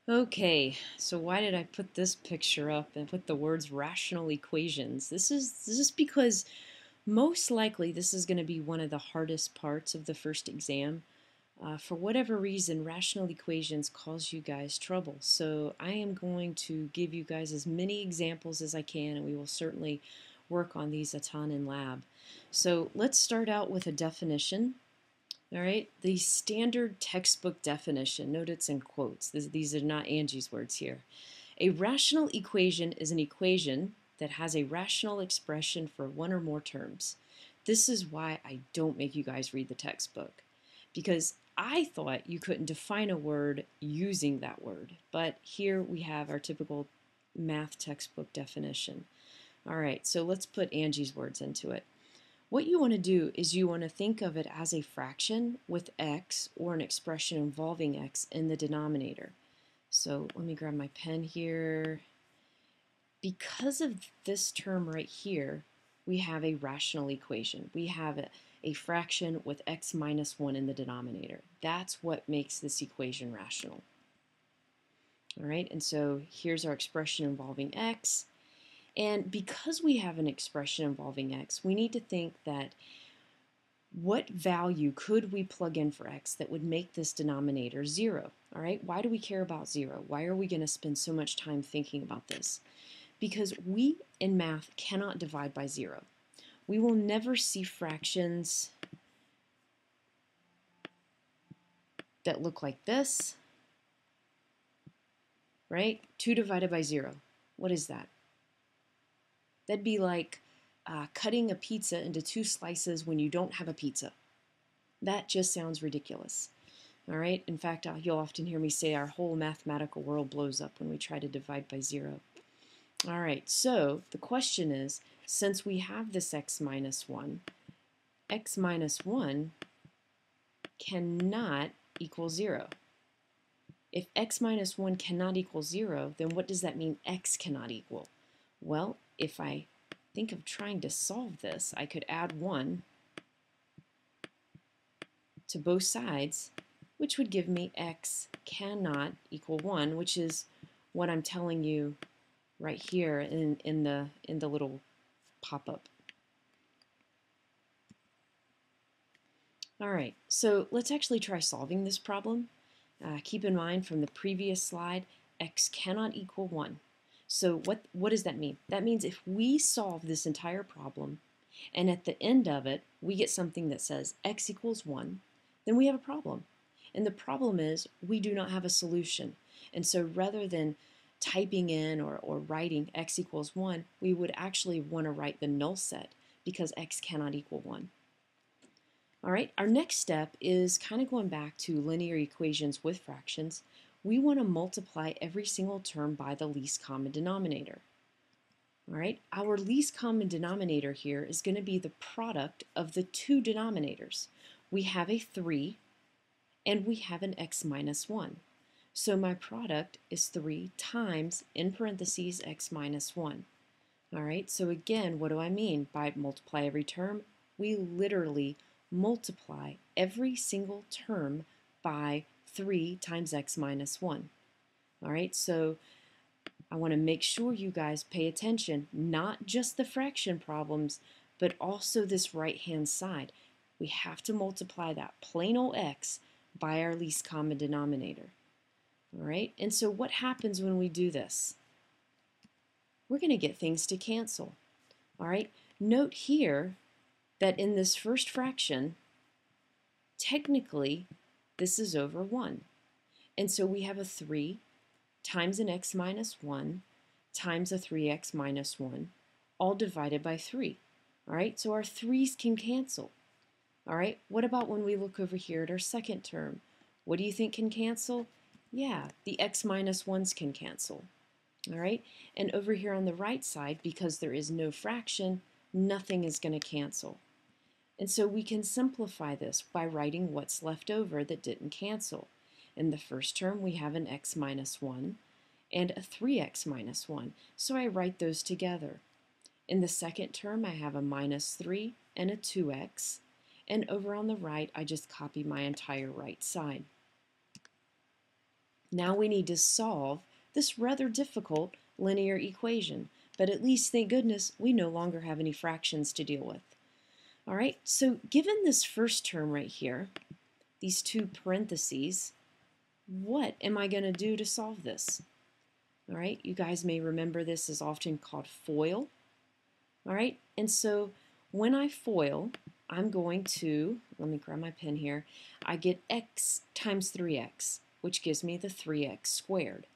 Okay, so why did I put this picture up and put the words rational equations? This is because most likely this is going to be one of the hardest parts of the first exam. For whatever reason, rational equations cause you guys trouble. So I am going to give you guys as many examples as I can, and we will certainly work on these a ton in lab. So let's start out with a definition. All right, the standard textbook definition, note it's in quotes. These are not Angie's words here. A rational equation is an equation that has a rational expression for one or more terms. This is why I don't make you guys read the textbook, because I thought you couldn't define a word using that word. But here we have our typical math textbook definition. All right, so let's put Angie's words into it. What you want to do is you want to think of it as a fraction with x or an expression involving x in the denominator. So let me grab my pen here. Because of this term right here, we have a rational equation. We have a fraction with x minus 1 in the denominator. That's what makes this equation rational. All right, and so here's our expression involving x. And because we have an expression involving x, we need to think that what value could we plug in for x that would make this denominator 0? All right, why do we care about 0? Why are we going to spend so much time thinking about this? Because we in math cannot divide by 0. We will never see fractions that look like this, right? 2 divided by 0. What is that? That'd be like cutting a pizza into 2 slices when you don't have a pizza. That just sounds ridiculous. All right. In fact, you'll often hear me say our whole mathematical world blows up when we try to divide by 0. All right. So the question is, since we have this x minus 1 cannot equal 0. If x minus 1 cannot equal 0, then what does that mean x cannot equal? Well, if I think of trying to solve this, I could add 1 to both sides, which would give me x cannot equal 1, which is what I'm telling you right here in the little pop-up. All right, so let's actually try solving this problem. Keep in mind from the previous slide, x cannot equal 1. So what does that mean? That means if we solve this entire problem, and at the end of it, we get something that says x equals 1, then we have a problem. And the problem is we do not have a solution. And so rather than typing in or writing x equals 1, we would actually want to write the null set because x cannot equal 1. All right, our next step is kind of going back to linear equations with fractions. We want to multiply every single term by the least common denominator. All right, our least common denominator here is going to be the product of the two denominators. We have a 3 and we have an x minus 1. So my product is 3 times, in parentheses, x minus 1. All right, so again, what do I mean by multiply every term? We literally multiply every single term by 3 times x minus 1. All right, so I want to make sure you guys pay attention, not just the fraction problems, but also this right-hand side. We have to multiply that plain old x by our least common denominator. All right, and so what happens when we do this? We're going to get things to cancel. All right, note here that in this first fraction, technically, this is over 1. And so we have a 3 times an x minus 1 times a 3x minus 1, all divided by 3. All right, so our 3's can cancel. All right, what about when we look over here at our second term? What do you think can cancel? Yeah, the x minus 1's can cancel. All right, and over here on the right side, because there is no fraction, nothing is going to cancel. And so we can simplify this by writing what's left over that didn't cancel. In the first term, we have an x minus 1 and a 3x minus 1, so I write those together. In the second term, I have a minus 3 and a 2x, and over on the right, I just copy my entire right side. Now we need to solve this rather difficult linear equation, but at least, thank goodness, we no longer have any fractions to deal with. All right, so given this first term right here, these two parentheses, what am I going to do to solve this? All right, you guys may remember this is often called FOIL. All right, and so when I FOIL, I'm going to, let me grab my pen here, I get x times 3x, which gives me the 3x squared.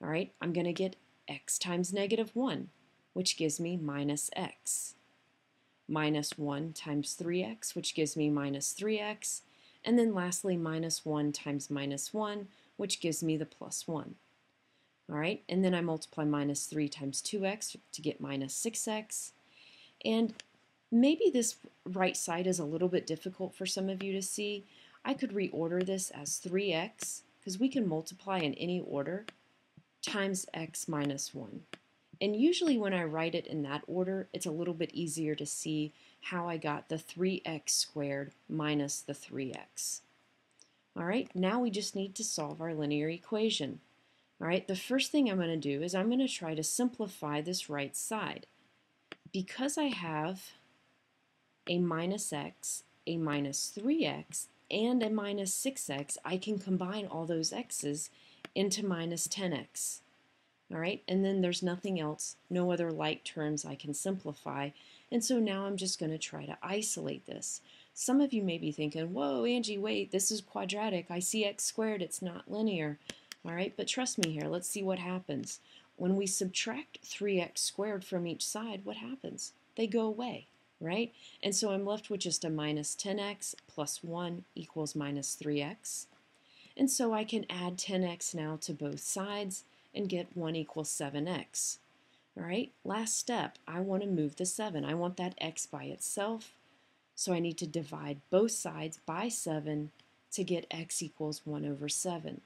All right, I'm going to get x times negative 1, which gives me minus x. Minus 1 times 3x, which gives me minus 3x. And then lastly, minus 1 times minus 1, which gives me the plus 1. All right, and then I multiply minus 3 times 2x to get minus 6x. And maybe this right side is a little bit difficult for some of you to see. I could reorder this as 3x, because we can multiply in any order, times x minus 1. And usually when I write it in that order, it's a little bit easier to see how I got the 3x squared minus the 3x. All right, now we just need to solve our linear equation. All right, the first thing I'm going to do is I'm going to try to simplify this right side. Because I have a minus x, a minus 3x, and a minus 6x, I can combine all those x's into minus 10x. All right, and then there's nothing else, no other like terms I can simplify, and so now I'm just going to try to isolate this. Some of you may be thinking, whoa, Angie, wait, this is quadratic. I see x squared, it's not linear. All right, but trust me here, let's see what happens. When we subtract 3x squared from each side, what happens? They go away, right? And so I'm left with just a minus 10x plus 1 equals minus 3x. And so I can add 10x now to both sides and get 1 equals 7x. All right, last step, I want to move the 7. I want that x by itself, so I need to divide both sides by 7 to get x equals 1 over 7.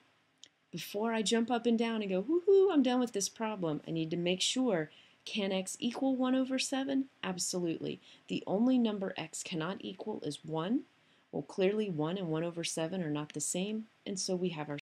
Before I jump up and down and go, woohoo, I'm done with this problem, I need to make sure, can x equal 1 over 7? Absolutely. The only number x cannot equal is 1. Well, clearly 1 and 1 over 7 are not the same, and so we have our